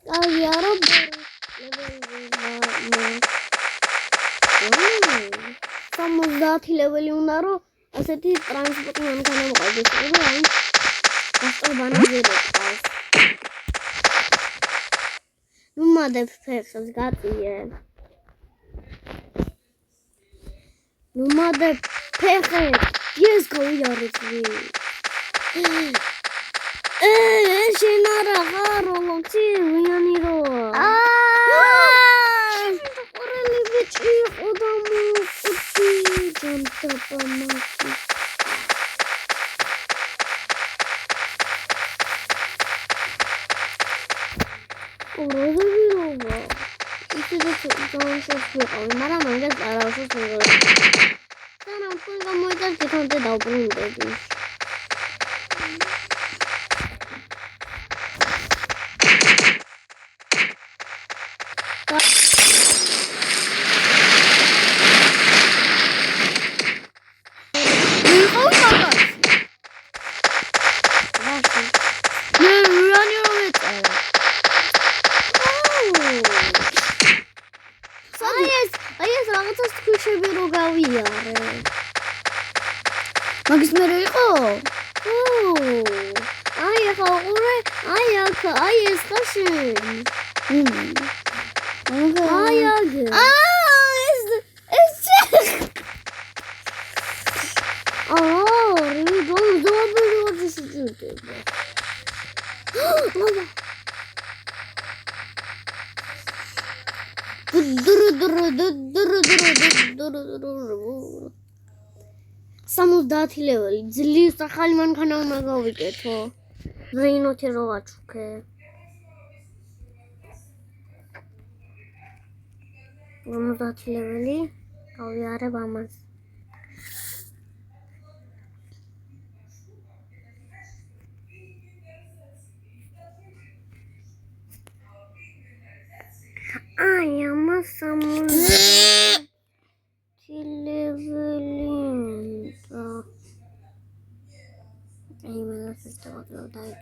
გავიარო ლეველი 70 ლეველი უნდა რომ ასეთი ტრანსპორტი მანქანა მოყავდეს რომ აი გასწორბანაზე როყავს ნუ მადებ ფეხს გაწიე ნუ მადებ ფეხი ეს გავიარეთ შენ არა ხარ ლოქი ვიანი რო ყურელი ბიჭი ხოდა მოხუცი ჯანტაპამაკი ყურელი ისე ჯანშოს ვიყავი მაგრამ მაგას არავის მეგობრებო და თქვენ გამოიწერთ თვითონზე დავბრუნდები მაგის მე რო იყო? აი ახლა ყურე, აი აქ, აი ეს ხაშენ. აი აქ. ეს რი დობლი შეჭირდება. Samudati level. Zlis ახალი მანქანა უნდა გავიკეთო. Renault-ი რო ვაჩუქე. Samudati level-ი გავიარებ ამას. Ai, amaz samudati level-ი. Ai, mas esta outra daí.